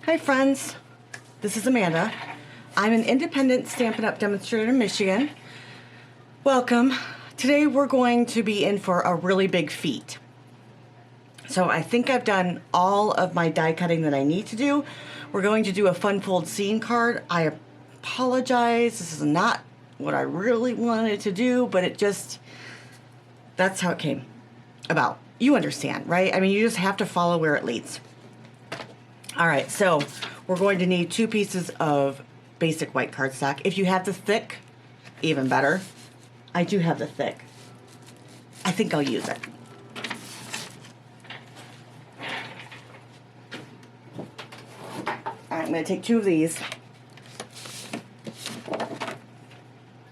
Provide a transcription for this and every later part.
Hi friends, this is Amanda. I'm an independent Stampin' Up! Demonstrator in Michigan. Welcome. Today we're going to be in for a really big feat. So I think I've done all of my die cutting that I need to do. We're going to do a fun fold scene card. I apologize, this is not what I really wanted to do, but that's how it came about. You understand, right? I mean, you just have to follow where it leads. All right, so we're going to need 2 pieces of basic white cardstock. If you have the thick, even better. I do have the thick. I think I'll use it. All right, I'm going to take 2 of these.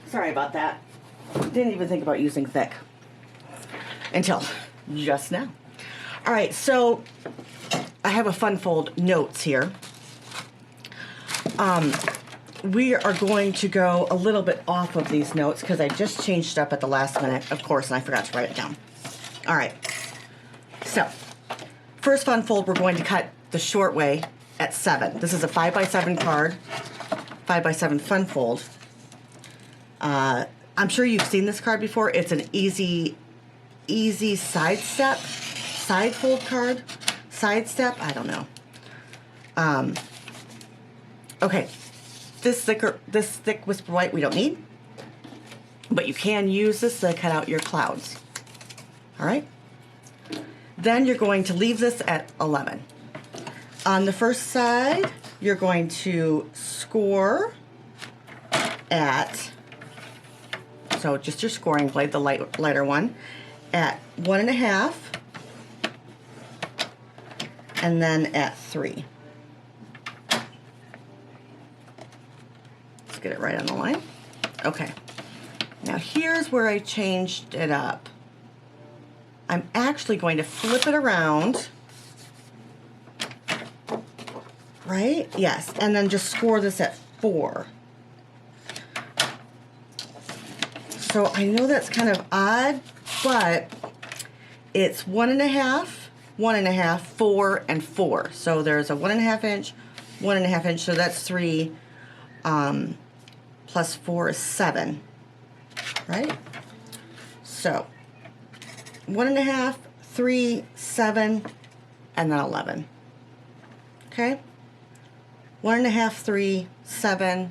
Sorry about that. Didn't even think about using thick until just now. All right, so I have a fun fold notes here. We are going to go a little bit off of these notes because I just changed up at the last minute, of course, and I forgot to write it down. All right, so first fun fold, we're going to cut the short way at 7. This is a 5x7 card, 5x7 fun fold. I'm sure you've seen this card before. It's an easy side fold card. Side step, I don't know. Okay, this thick whisper white we don't need, but you can use this to cut out your clouds. All right. Then you're going to leave this at 11. On the first side, you're going to score at, so just your scoring blade, the lighter one, at 1.5. And then at 3. Let's get it right on the line. Okay. Now here's where I changed it up. I'm actually going to flip it around. Right? Yes. And then just score this at 4. So I know that's kind of odd, but it's 1.5. 1.5, 4, and 4. So there's a 1.5 inch, 1.5 inch, so that's 3, plus 4 is 7, right? So 1.5, 3, 7, and then 11. Okay? 1.5, 3, 7,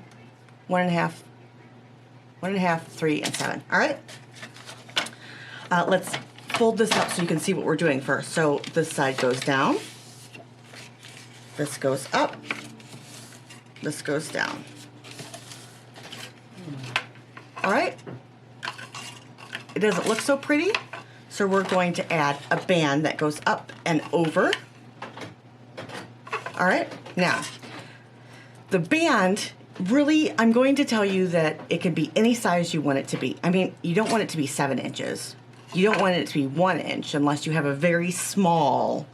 1.5, 3, and 7. All right? Let's fold this up so you can see what we're doing first. So this side goes down, this goes up, this goes down. All right, it doesn't look so pretty, so we're going to add a band that goes up and over. All right, now the band, really, I'm going to tell you that it can be any size you want it to be. I mean, you don't want it to be 7 inches. You don't want it to be 1 inch unless you have a very small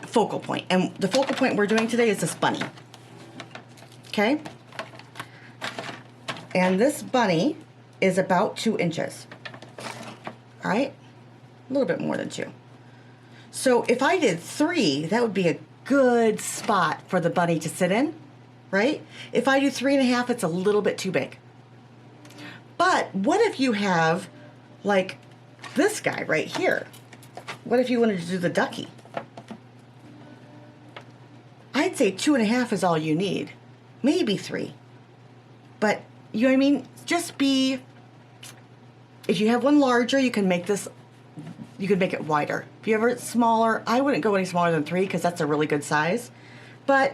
focal point. And the focal point we're doing today is this bunny. Okay? And this bunny is about 2 inches. All right? A little bit more than 2. So if I did 3, that would be a good spot for the bunny to sit in, right? If I do 3.5, it's a little bit too big. But what if you have, like, this guy right here? What if you wanted to do the ducky? I'd say 2.5 is all you need. Maybe 3. But, you know what I mean? Just be, if you have one larger, you can make this, you can make it wider. If you have it smaller, I wouldn't go any smaller than 3 because that's a really good size. But,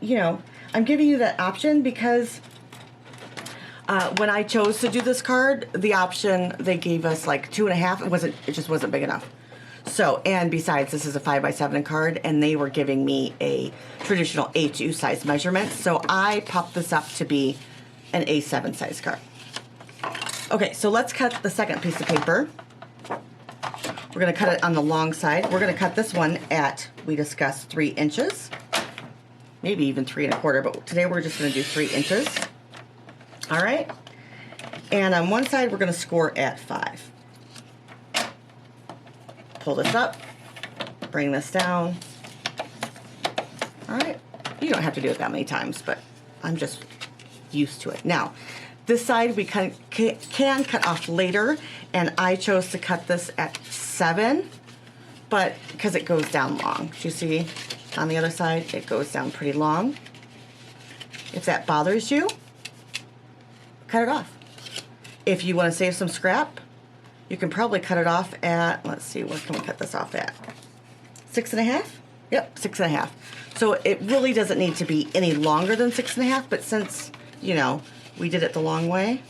you know, I'm giving you that option because when I chose to do this card, the option they gave us like 2.5. It just wasn't big enough. So, and besides, this is a 5x7 card, and they were giving me a traditional A2 size measurement. So I popped this up to be an A7 size card. Okay, so let's cut the second piece of paper. We're going to cut it on the long side. We're going to cut this one at, we discussed, 3 inches, maybe even 3.25. But today we're just going to do 3 inches. All right, and on one side we're going to score at 5. Pull this up, bring this down. All right, you don't have to do it that many times, but I'm just used to it. Now, this side we can cut off later, and I chose to cut this at 7, but because it goes down long. You see on the other side, it goes down pretty long. If that bothers you, cut it off. If you want to save some scrap, you can probably cut it off at, let's see, what can we cut this off at? 6.5? Yep, 6.5. So it really doesn't need to be any longer than 6.5, but since, you know, we did it the long way,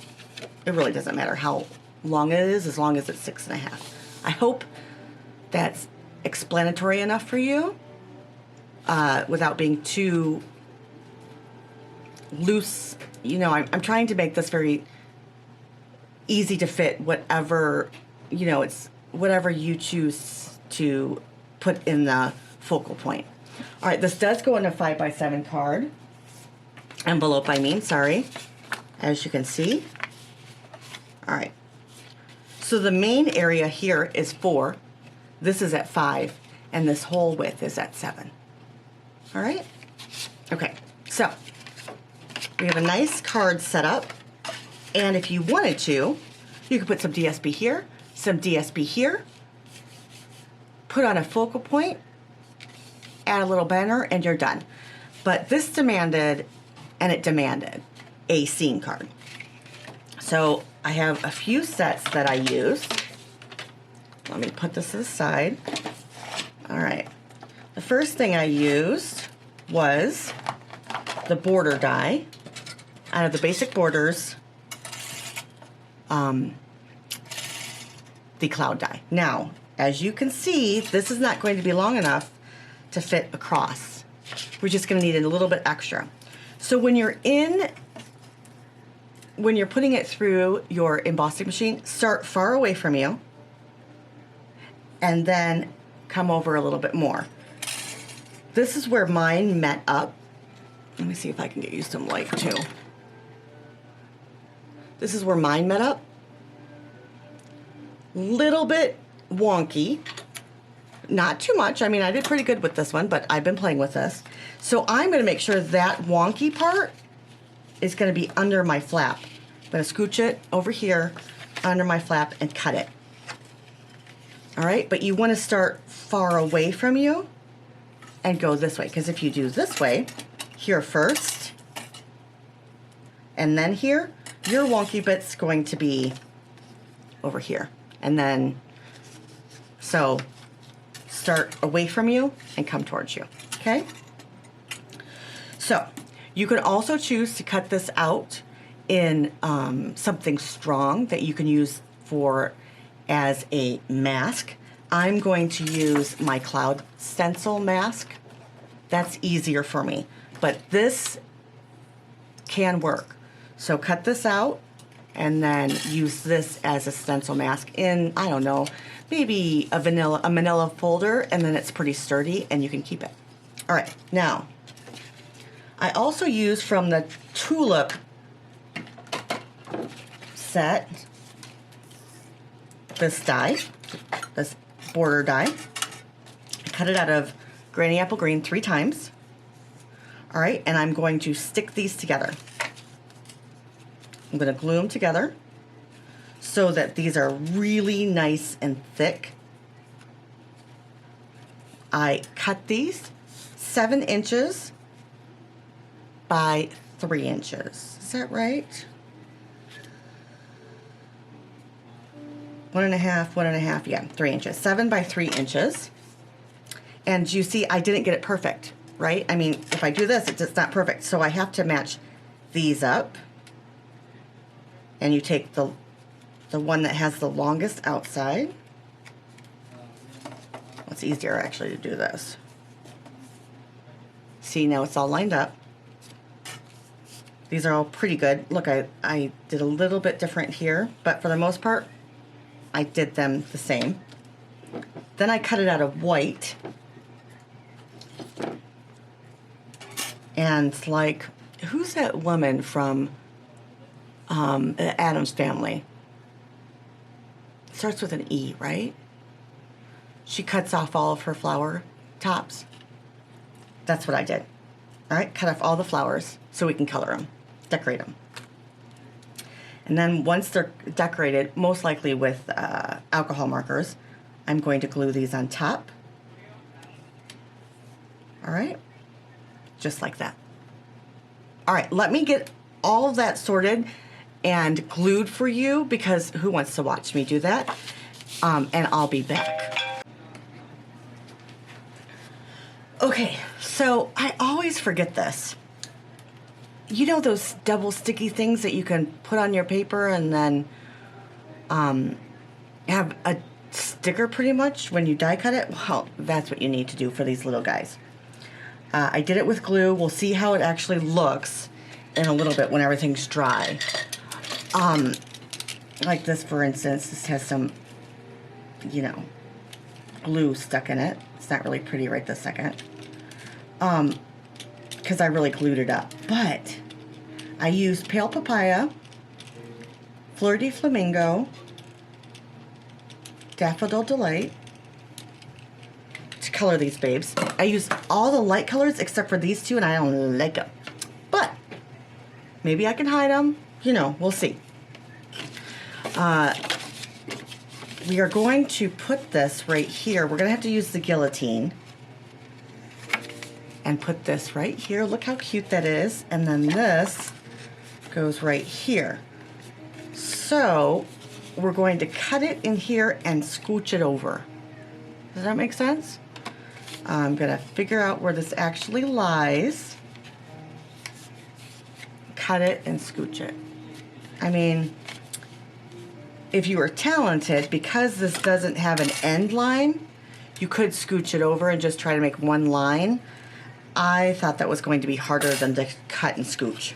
it really doesn't matter how long it is as long as it's 6.5. I hope that's explanatory enough for you without being too loose. You know, I'm trying to make this very easy to fit whatever, you know, it's whatever you choose to put in the focal point. All right, this does go in a 5x7 card. Envelope, I mean, sorry. As you can see. All right. So the main area here is 4. This is at 5. And this whole width is at 7. All right? Okay, so we have a nice card set up. And if you wanted to, you could put some DSP here, some DSP here, put on a focal point, add a little banner, and you're done. But this demanded, and it demanded, a scene card. So I have a few sets that I use. Let me put this aside. All right. The first thing I used was the border die out of the basic borders, the cloud die. Now, as you can see, this is not going to be long enough to fit across. We're just going to need a little bit extra. So when you're putting it through your embossing machine, start far away from you and then come over a little bit more. This is where mine met up. Let me see if I can get you some light too. This is where mine met up. Little bit wonky. Not too much. I mean, I did pretty good with this one, but I've been playing with this. So I'm going to make sure that wonky part is going to be under my flap. I'm going to scooch it over here under my flap and cut it. All right, but you want to start far away from you and go this way, because if you do this way, here first, and then here, your wonky bit's going to be over here. And then, so start away from you and come towards you, okay? So you can also choose to cut this out in something strong that you can use for as a mask. I'm going to use my cloud stencil mask. That's easier for me, but this can work. So cut this out and then use this as a stencil mask in, I don't know, maybe a manila folder, and then it's pretty sturdy and you can keep it. All right, now, I also use from the Tulip set this die, this border die. I cut it out of Granny Apple Green 3 times. All right, and I'm going to stick these together. I'm going to glue them together so that these are really nice and thick. I cut these 7 inches by 3 inches. Is that right? 1.5, yeah, 3 inches. 7 by 3 inches. And you see, I didn't get it perfect, right? I mean, if I do this, it's not perfect. So I have to match these up. And you take the one that has the longest outside. It's easier actually to do this. See, now it's all lined up. These are all pretty good. Look, I did a little bit different here, but for the most part, I did them the same. Then I cut it out of white. And like, who's that woman from the Addams Family? It starts with an E, right? she cuts off all of her flower tops. That's what I did. All right, cut off all the flowers so we can color them, decorate them. And then once they're decorated, most likely with alcohol markers, I'm going to glue these on top. All right, just like that. All right, let me get all of that sorted and glued for you, because who wants to watch me do that? And I'll be back. Okay, so I always forget this. You know those double sticky things that you can put on your paper and then have a sticker pretty much when you die cut it? Well, that's what you need to do for these little guys. I did it with glue. We'll see how it actually looks in a little bit when everything's dry. Like this, for instance, this has some, you know, glue stuck in it. It's not really pretty right this second. Because I really glued it up. But I used Pale Papaya, Fleur de Flamingo, Daffodil Delight to color these babes. I used all the light colors except for these two, and I don't like them. But maybe I can hide them. You know, we'll see. We are going to put this right here. We're going to have to use the guillotine and put this right here. Look how cute that is. And then this goes right here. So we're going to cut it in here and scooch it over. Does that make sense? I'm going to figure out where this actually lies. Cut it and scooch it. I mean, if you were talented, because this doesn't have an end line, you could scooch it over and just try to make one line. I thought that was going to be harder than to cut and scooch.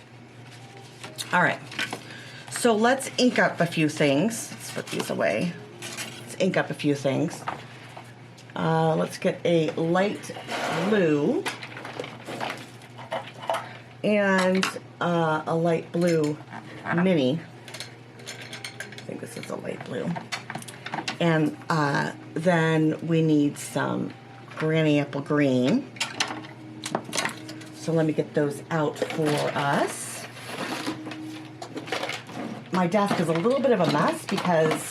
All right, so let's ink up a few things. Let's put these away. Let's ink up a few things. Let's get a light blue and a light blue mini. I think this is a light blue. And then we need some Granny Apple Green. So let me get those out for us. My desk is a little bit of a mess because,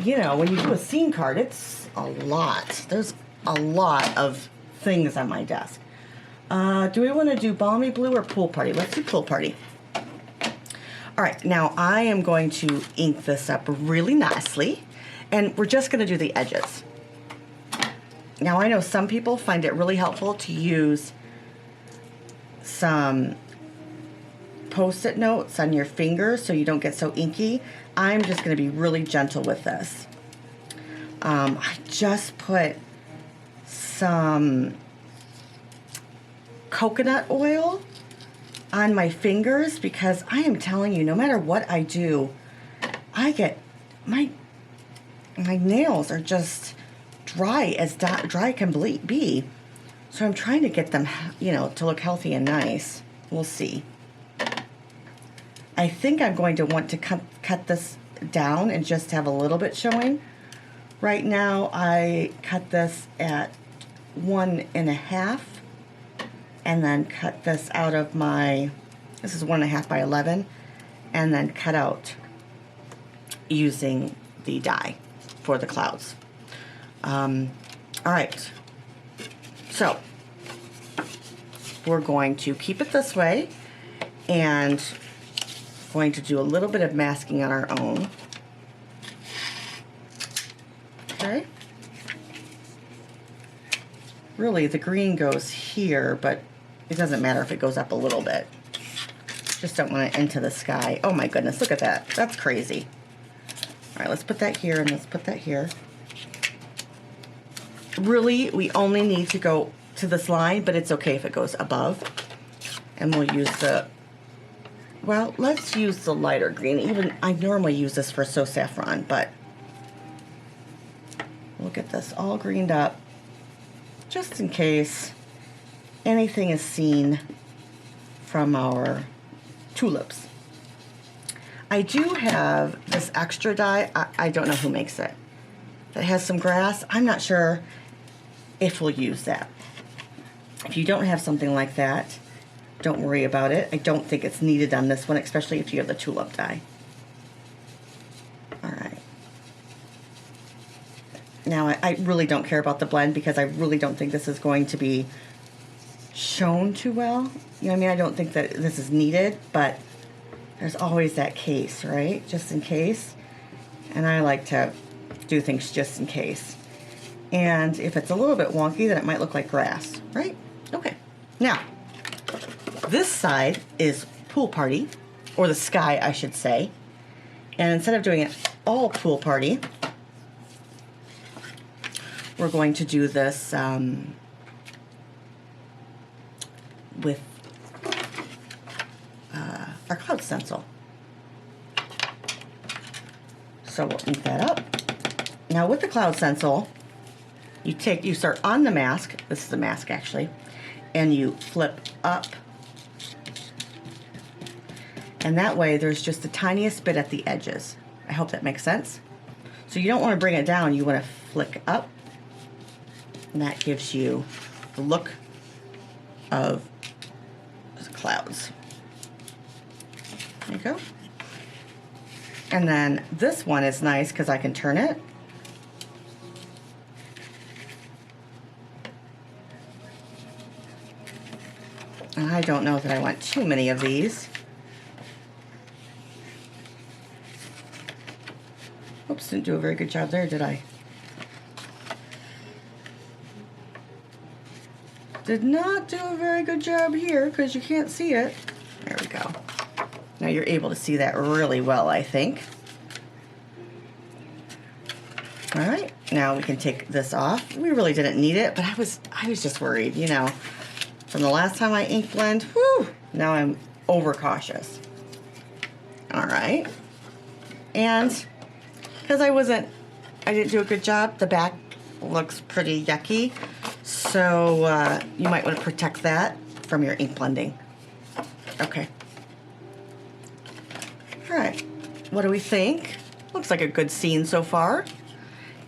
you know, when you do a scene card, it's a lot. There's a lot of things on my desk. Do we want to do Balmy Blue or Pool Party? Let's do Pool Party. All right, now I am going to ink this up really nicely, and we're just going to do the edges. Now, I know some people find it really helpful to use some Post-it notes on your fingers so you don't get so inky. I'm just going to be really gentle with this. I just put some coconut oil on my fingers because I am telling you, no matter what I do, I get my nails are just dry as dry can be. So I'm trying to get them, you know, to look healthy and nice. We'll see. I think I'm going to want to cut this down and just have a little bit showing. Right now I cut this at 1.5 and then cut this out of my, this is 1.5 by 11, and then cut out using the die for the clouds. All right, so we're going to keep it this way and going to do a little bit of masking on our own. Okay. Really, the green goes here, but it doesn't matter if it goes up a little bit. Just don't want it into the sky. Oh my goodness, look at that. That's crazy. All right, let's put that here and let's put that here. Really, we only need to go to this line, but it's okay if it goes above. And we'll use the, well, let's use the lighter green. Even, I normally use this for So Saffron, but we'll get this all greened up just in case anything is seen from our tulips. I do have this extra die. I don't know who makes it. that has some grass. I'm not sure if we'll use that. If you don't have something like that, don't worry about it. I don't think it's needed on this one, especially if you have the tulip die. All right. Now, I really don't care about the blend because I really don't think this is going to be shown too well. You know what I mean? I don't think that this is needed, but there's always that case, right? Just in case. And I like to do things just in case. And if it's a little bit wonky, then it might look like grass, right? Okay. Now, this side is pool party, or the sky, I should say. And instead of doing it all pool party, we're going to do this with our cloud stencil. So we'll ink that up. Now with the cloud stencil, you start on the mask. This is the mask actually, and you flip up, and that way there's just the tiniest bit at the edges. I hope that makes sense. So you don't want to bring it down. You want to flick up, and that gives you the look of the clouds. There you go. And then this one is nice because I can turn it. And I don't know that I want too many of these. Oops, didn't do a very good job there, did I? Did not do a very good job here because you can't see it. There we go. Now you're able to see that really well, I think. All right, now we can take this off. We really didn't need it, but I was just worried, you know. From the last time I ink blend, whew, now I'm overcautious. All right, and because I didn't do a good job, the back looks pretty yucky, so you might want to protect that from your ink blending. Okay. All right, what do we think? Looks like a good scene so far.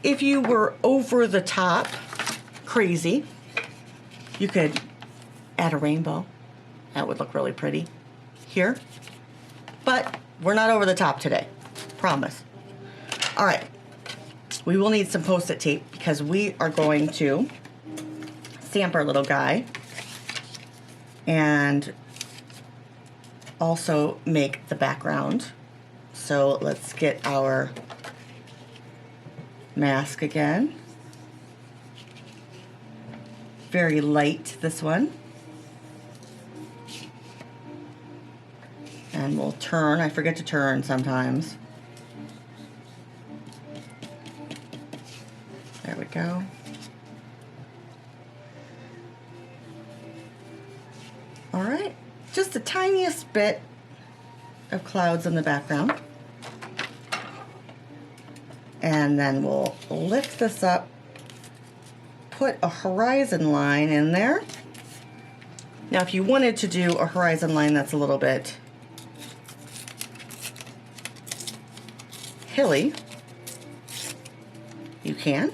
If you were over the top crazy, you could add a rainbow. That would look really pretty here. But we're not over the top today, promise. All right, we will need some Post-it tape because we are going to stamp our little guy and also make the background. So let's get our mask again. Very light, this one. And we'll turn. I forget to turn sometimes. There we go. All right, just the tiniest bit of clouds in the background. And then we'll lift this up, put a horizon line in there. Now, if you wanted to do a horizon line that's a little bit hilly, you can.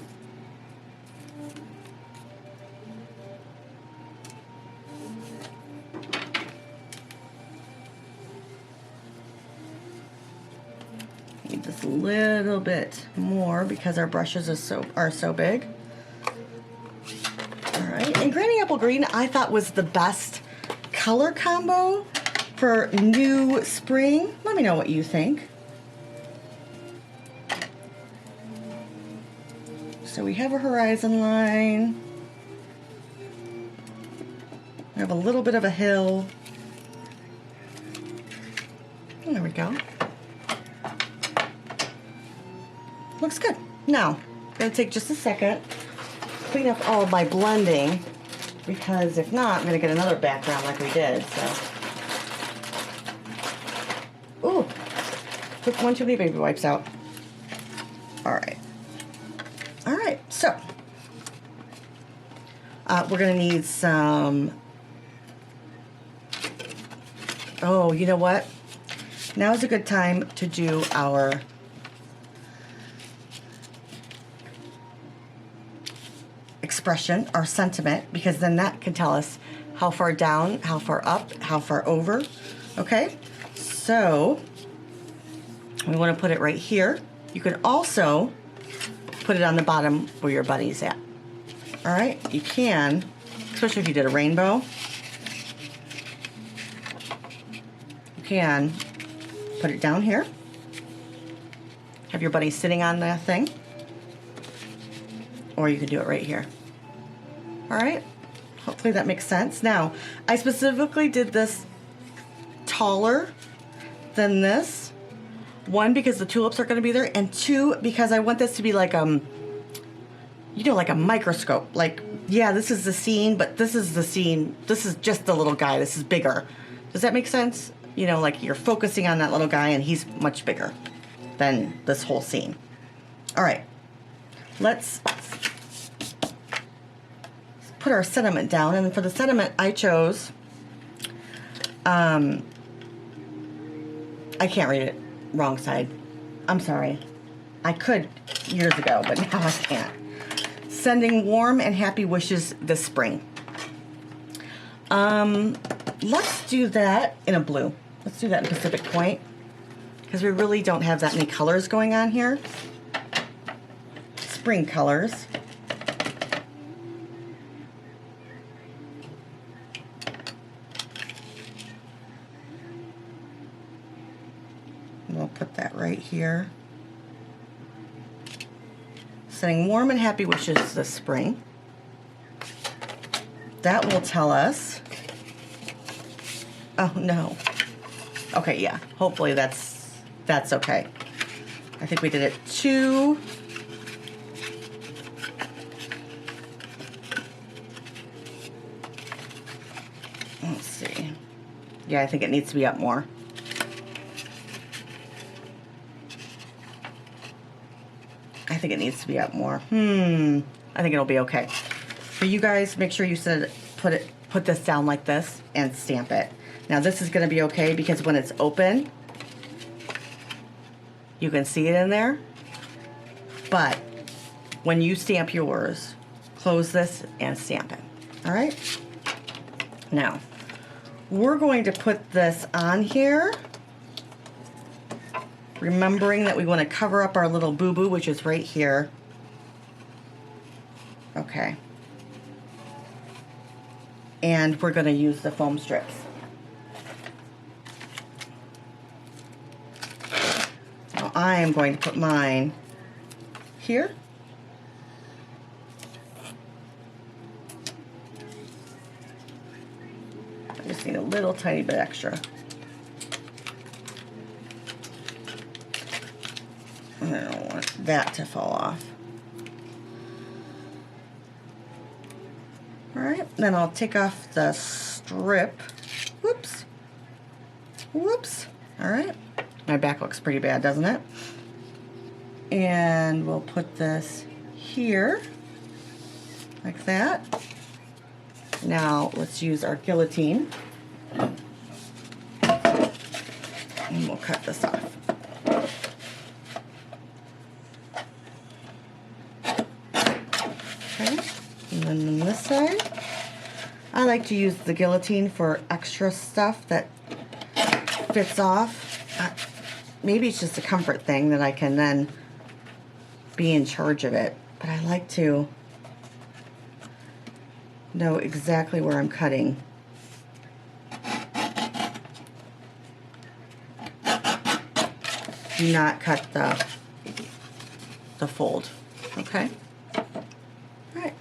Need just a little bit more because our brushes are so big. All right, and Granny Apple Green I thought was the best color combo for new spring. Let me know what you think. So we have a horizon line. We have a little bit of a hill. And there we go. Looks good. Now, I'm gonna take just a second, clean up all of my blending, because if not, I'm gonna get another background like we did, so. Ooh, took one too many baby wipes out. All right. All right, so we're gonna need some, oh, you know what? Now's a good time to do our expression, our sentiment, because then that can tell us how far down, how far up, how far over. Okay, so we want to put it right here. You can also put it on the bottom where your bunny's at. All right, you can, especially if you did a rainbow, you can put it down here. Have your bunny sitting on the thing, or you can do it right here. All right, hopefully that makes sense. Now, I specifically did this taller than this. One, because the tulips are going to be there, and two, because I want this to be like you know, like a microscope. Like, yeah, this is the scene, but this is the scene. This is just the little guy. This is bigger. Does that make sense? You know, like you're focusing on that little guy, and he's much bigger than this whole scene. All right, let's put our sentiment down. And for the sentiment, I chose, I can't read it. Wrong side. I'm sorry. I could years ago, but now I can't. Sending warm and happy wishes this spring. Let's do that in a blue. Let's do that in Pacific Point, because we really don't have that many colors going on here. Spring colors. We'll put that right here. Sending warm and happy wishes this spring. That will tell us. Oh no. Okay, yeah. Hopefully that's okay. I think we did it too. Let's see. Yeah, I think it needs to be up more. I think it needs to be up more. I think it'll be okay. For you guys, make sure you put this down like this and stamp it. Now this is going to be okay because when it's open, you can see it in there. But when you stamp yours, close this and stamp it. All right? Now, we're going to put this on here, remembering that we want to cover up our little boo-boo, which is right here. Okay. And we're going to use the foam strips. Now I am going to put mine here. I just need a little tiny bit extra. I don't want that to fall off. All right, then I'll take off the strip. Whoops. Whoops. All right. My back looks pretty bad, doesn't it? And we'll put this here, like that. Now let's use our guillotine. And we'll cut this off. Okay, and then on this side, I like to use the guillotine for extra stuff that fits off. Maybe it's just a comfort thing that I can then be in charge of it, but I like to know exactly where I'm cutting. Do not cut the fold, okay? All right.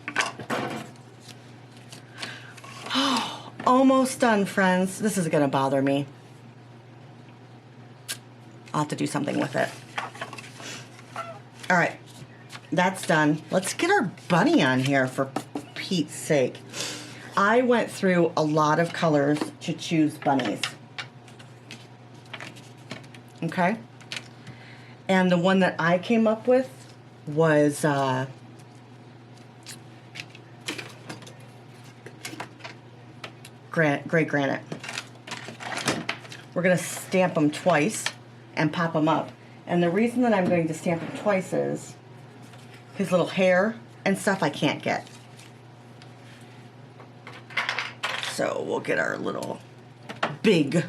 Oh, almost done, friends. This is gonna bother me. I'll have to do something with it. All right, that's done. Let's get our bunny on here, for Pete's sake. I went through a lot of colors to choose bunnies. Okay? And the one that I came up with was gray granite. We're gonna stamp them twice and pop them up. And the reason that I'm going to stamp them twice is his little hair and stuff I can't get. So we'll get our little big,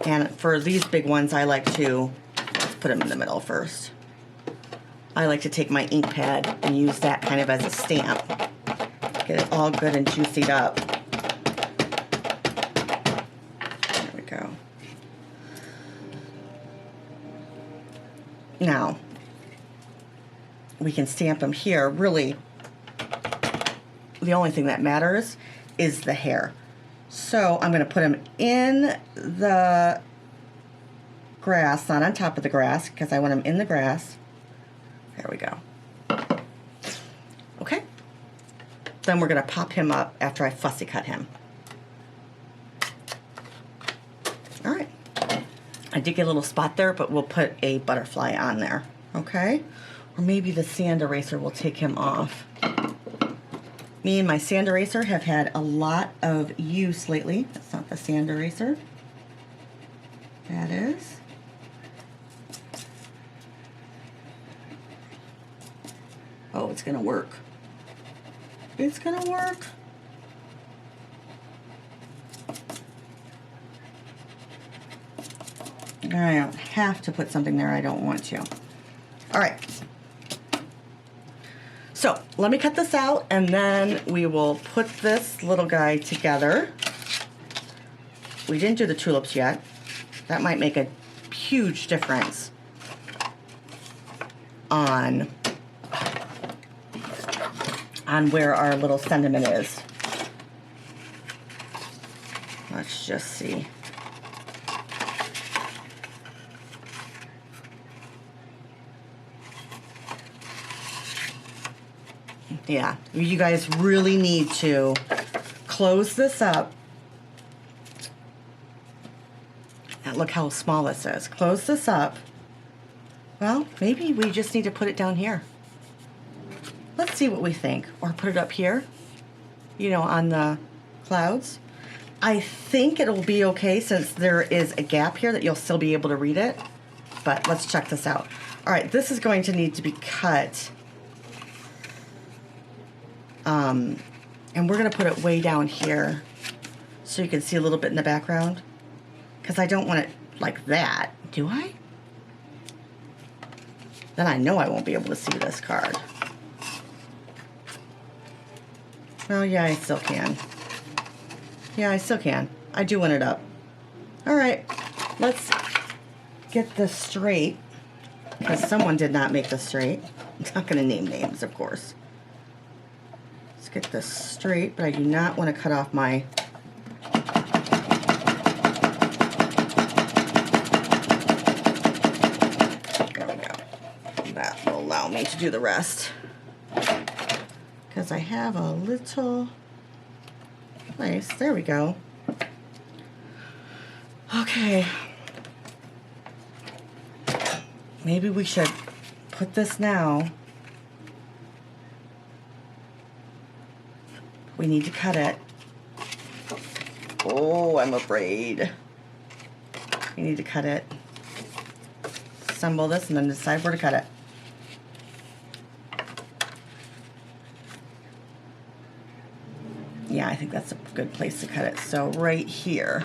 and for these big ones, I like to, let's put them in the middle first. I like to take my ink pad and use that kind of as a stamp. Get it all good and juicied up. There we go. Now, we can stamp them here. Really, the only thing that matters is the hair. So I'm going to put them in the grass, not on top of the grass, because I want them in the grass. There we go. Okay. Then we're going to pop him up after I fussy cut him. All right. I did get a little spot there, but we'll put a butterfly on there. Okay. Or maybe the sand eraser will take him off. Me and my sand eraser have had a lot of use lately. That's not the sand eraser. That is. Oh, it's gonna work. It's gonna work. I don't have to put something there I don't want to. All right. So let me cut this out and then we will put this little guy together. We didn't do the tulips yet. That might make a huge difference on where our little sentiment is. Let's just see. Yeah, you guys really need to close this up. And look how small this is. Close this up. Well, maybe we just need to put it down here. Let's see what we think. Or put it up here, you know, on the clouds. I think it'll be okay since there is a gap here that you'll still be able to read it. But let's check this out. All right, this is going to need to be cut. And we're going to put it way down here so you can see a little bit in the background. Because I don't want it like that. Do I? Then I know I won't be able to see this card. Well, yeah, I still can. Yeah, I still can. I do want it up. All right, let's get this straight. Because someone did not make this straight. I'm not going to name names, of course. Let's get this straight, but I do not want to cut off my... There we go. That will allow me to do the rest. Because I have a little place. There we go. Okay. Maybe we should put this now. We need to cut it. Oh, I'm afraid. We need to cut it. Assemble this and then decide where to cut it. Yeah, I think that's a good place to cut it. So right here.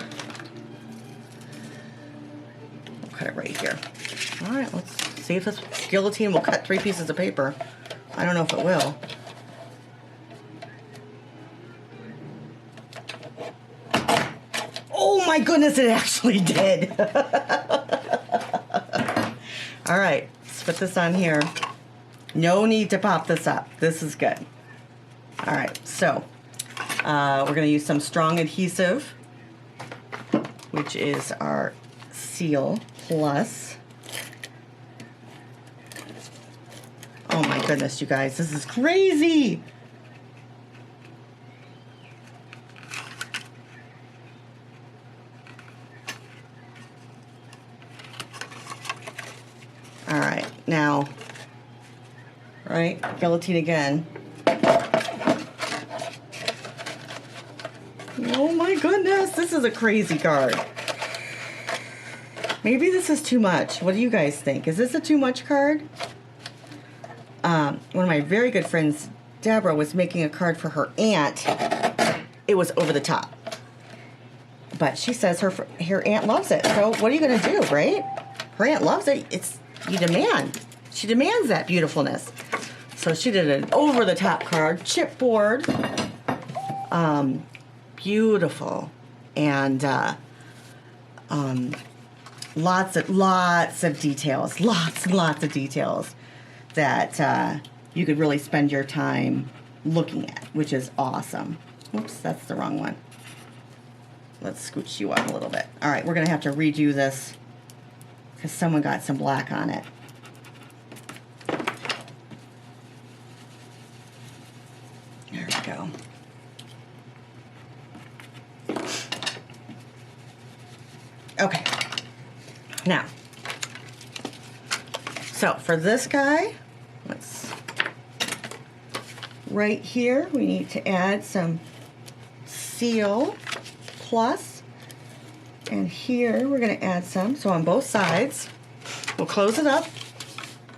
We'll cut it right here. All right, let's see if this guillotine will cut 3 pieces of paper. I don't know if it will. Oh my goodness, it actually did. All right, let's put this on here. No need to pop this up. This is good. All right, so we're going to use some strong adhesive, which is our Seal Plus. Oh my goodness, you guys, this is crazy. All right, now, right, guillotine again. Oh my goodness, this is a crazy card. Maybe this is too much. What do you guys think? Is this a too much card? One of my very good friends, Deborah, was making a card for her aunt. it was over the top. But she says her aunt loves it. So what are you going to do, right? Her aunt loves it. You demand. She demands that beautifulness. So she did an over-the-top card, chipboard, beautiful, and lots of details, lots and lots of details that you could really spend your time looking at, which is awesome. Oops, that's the wrong one. Let's scooch you up a little bit. All right, we're gonna have to redo this because someone got some black on it. There we go. Okay. Now, so for this guy, right here, we need to add some Seal Plus. And here, we're going to add some. So on both sides, we'll close it up.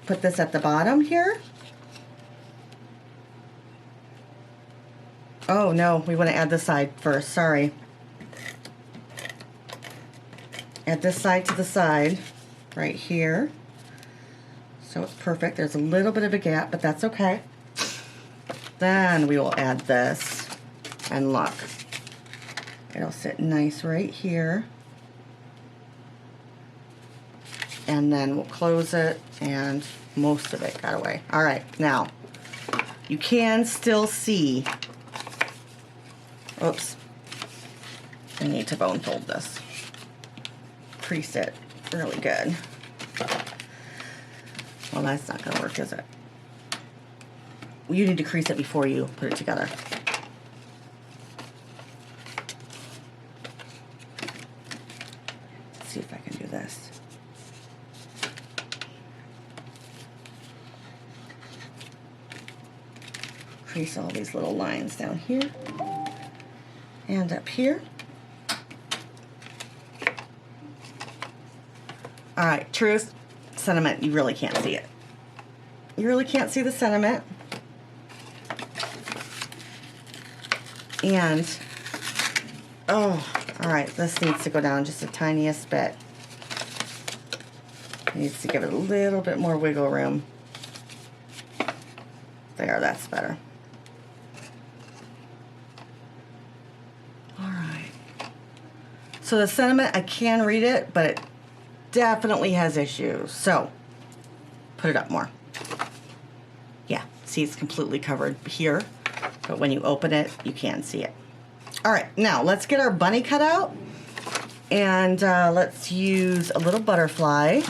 Put this at the bottom here. Oh, no, we want to add this side first. Sorry. Add this side to the side right here. So it's perfect. There's a little bit of a gap, but that's okay. Then we will add this, and look, it'll sit nice right here. And then we'll close it, and most of it got away. All right, now, you can still see, oops, I need to bone fold this. Crease it really good. Well, that's not gonna work, is it? You need to crease it before you put it together. Let's see if I can do this. Crease all these little lines down here and up here. All right, truth, sentiment, you really can't see it. You really can't see the sentiment. And, oh, all right, this needs to go down just the tiniest bit. Needs to give it a little bit more wiggle room. There, that's better. All right. So the sentiment, I can read it, but it definitely has issues. So, put it up more. Yeah, see, it's completely covered here. But when you open it, you can see it. All right, now let's get our bunny cut out. And let's use a little butterfly.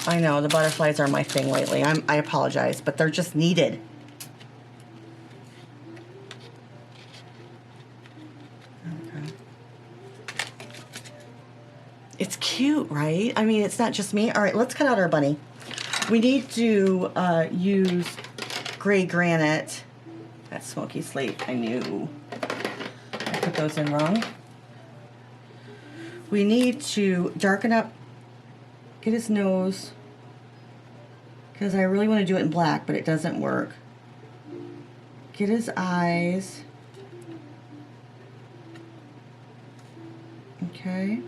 I know, the butterflies are my thing lately. I apologize, but they're just needed. Okay. It's cute, right? I mean, it's not just me. All right, let's cut out our bunny. We need to use gray granite. That's smoky slate. I knew I put those in wrong. We need to darken up, get his nose, because I really want to do it in black, but it doesn't work. Get his eyes. Okay.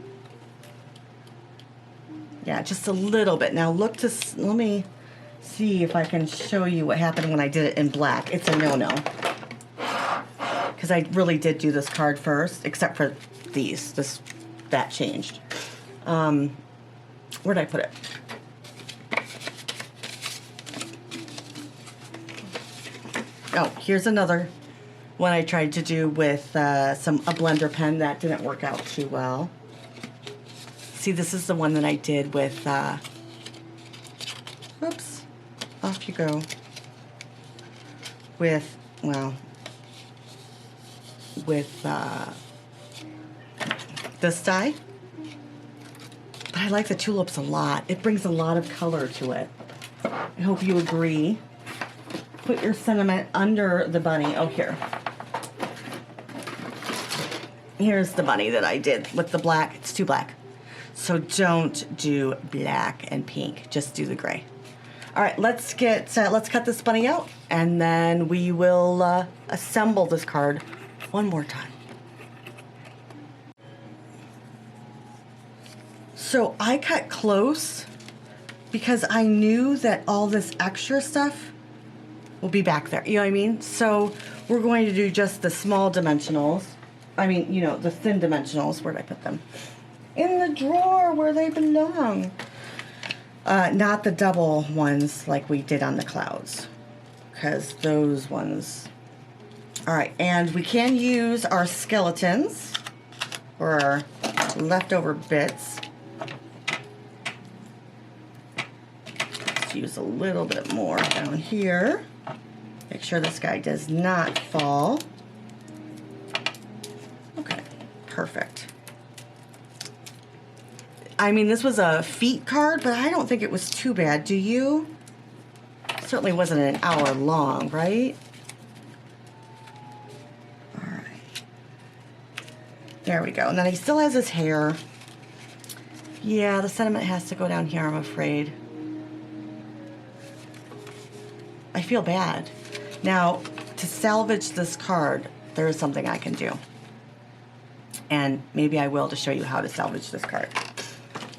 Yeah, just a little bit. Now look to, let me see if I can show you what happened when I did it in black. It's a no-no. Because I really did do this card first, except for these. That changed. Where did I put it? Oh, here's another one I tried to do with a blender pen. That didn't work out too well. See, this is the one that I did with, oops, off you go. With, well, with this die. But I like the tulips a lot. It brings a lot of color to it. I hope you agree. Put your sentiment under the bunny. Oh, here. Here's the bunny that I did with the black. It's too black. So don't do black and pink. Just do the gray. All right, let's cut this bunny out, and then we will assemble this card one more time. So I cut close because I knew that all this extra stuff will be back there. You know what I mean? So we're going to do just the small dimensionals. I mean, you know, the thin dimensionals. Where did I put them? In the drawer where they belong. Not the double ones like we did on the clouds, because those ones. All right, and we can use our skeletons or our leftover bits. Let's use a little bit more down here. Make sure this guy does not fall. Okay, perfect. I mean, this was a feet card, but I don't think it was too bad. Do you? Certainly wasn't an hour long, right? All right. There we go. And then he still has his hair. Yeah, the sentiment has to go down here, I'm afraid. I feel bad. Now, to salvage this card, there is something I can do. And maybe I will, to show you how to salvage this card.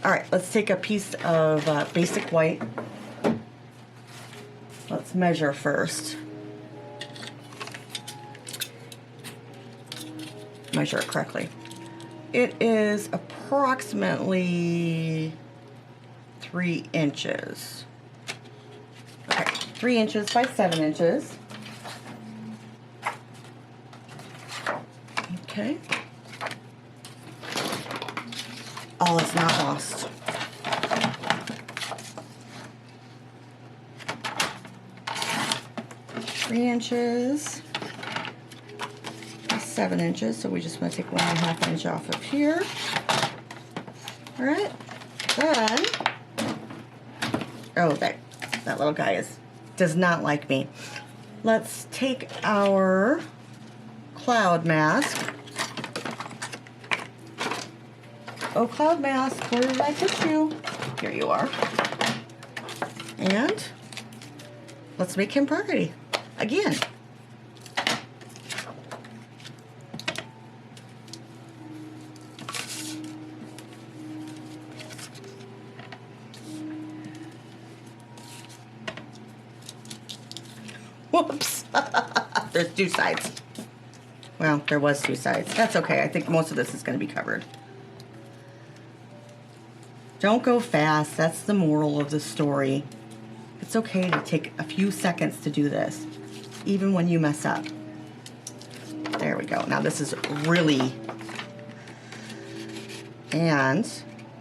All right, let's take a piece of basic white. Let's measure first. Measure it correctly. It is approximately 3 inches. Okay, 3 inches by 7 inches. Okay. All is not lost. Three inches, 7 inches, so we just want to take 1.5 inch off of here. All right, then, oh, that little guy does not like me. Let's take our cloud mask. Oh, cloud mask, where did I put you? Here you are. And let's make him pretty again. Whoops. There's 2 sides. Well, there was 2 sides. That's okay. I think most of this is going to be covered. Don't go fast. That's the moral of the story. It's okay to take a few seconds to do this, even when you mess up. There we go. Now this is really... And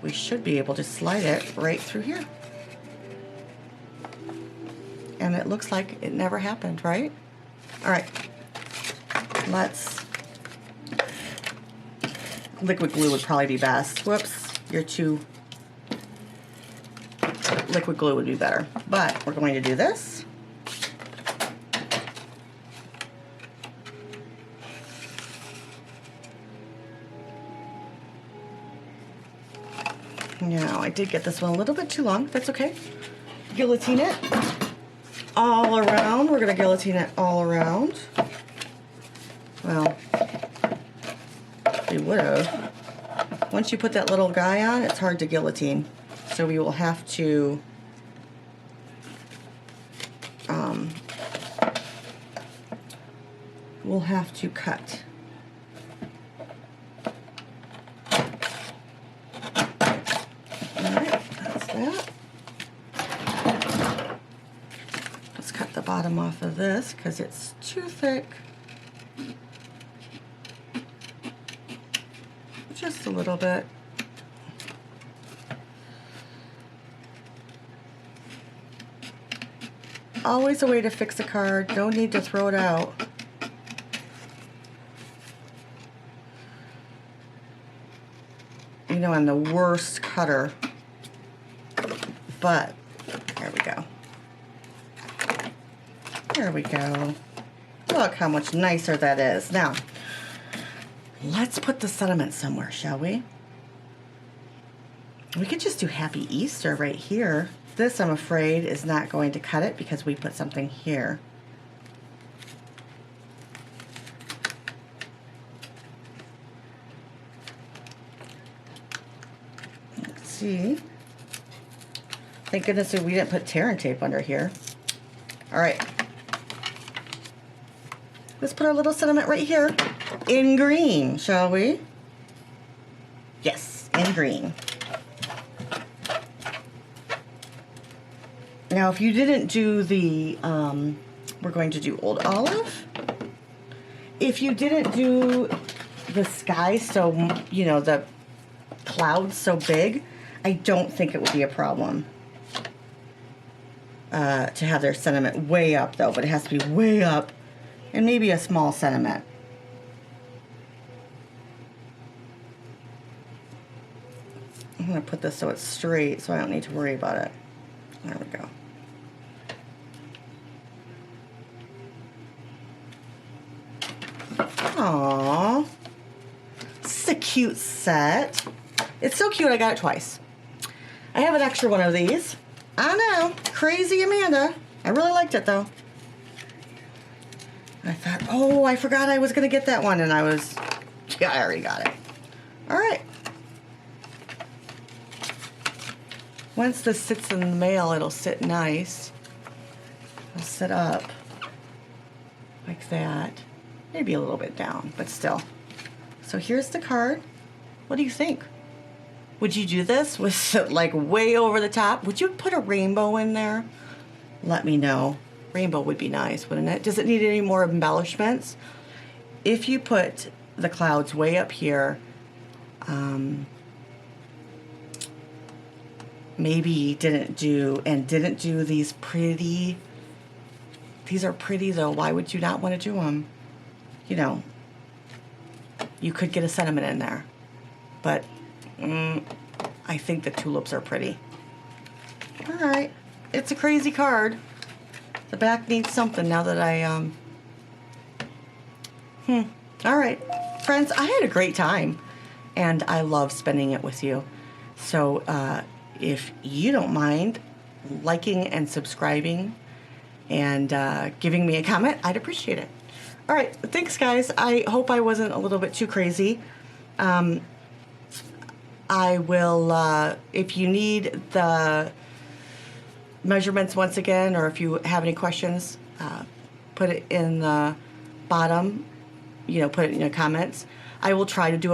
we should be able to slide it right through here. And it looks like it never happened, right? All right. Let's... Liquid glue would probably be best. Whoops. You're too... Liquid glue would be better, but we're going to do this. Now, I did get this one a little bit too long. That's okay. Guillotine it all around. We're going to guillotine it all around. Well, we would have. Once you put that little guy on, it's hard to guillotine. So we will have to cut. Alright, that's that. Let's cut the bottom off of this because it's too thick. Just a little bit. Always a way to fix a card. Don't need to throw it out. You know, I'm the worst cutter. But, there we go. There we go. Look how much nicer that is. Now, let's put the sentiment somewhere, shall we? We could just do Happy Easter right here. This, I'm afraid, is not going to cut it because we put something here. Let's see. Thank goodness we didn't put tear and tape under here. All right. Let's put our little sentiment right here in green, shall we? Yes, in green. Now, if you didn't do the, we're going to do Old Olive. If you didn't do the sky so, you know, the clouds so big, I don't think it would be a problem to have their sentiment way up, though. But it has to be way up and maybe a small sentiment. I'm going to put this so it's straight so I don't need to worry about it. There we go. Aww. This is a cute set. It's so cute I got it twice. I have an extra one of these. I know. Crazy Amanda. I really liked it though. I thought, oh, I forgot I was going to get that one, and I already got it. All right. Once this sits in the mail, it'll sit nice. It'll sit up like that. Maybe a little bit down, but still. So here's the card. What do you think? Would you do this with like way over the top? Would you put a rainbow in there? Let me know. Rainbow would be nice, wouldn't it? Does it need any more embellishments? If you put the clouds way up here, maybe didn't do these pretty. These are pretty though. Why would you not want to do them? You know, you could get a sentiment in there, but I think the tulips are pretty. All right, it's a crazy card. The back needs something now that I, All right, friends, I had a great time, and I love spending it with you. So if you don't mind liking and subscribing and giving me a comment, I'd appreciate it. All right, thanks, guys. I hope I wasn't a little bit too crazy. I will, if you need the measurements once again, or if you have any questions, put it in the bottom, you know, put it in your comments. I will try to do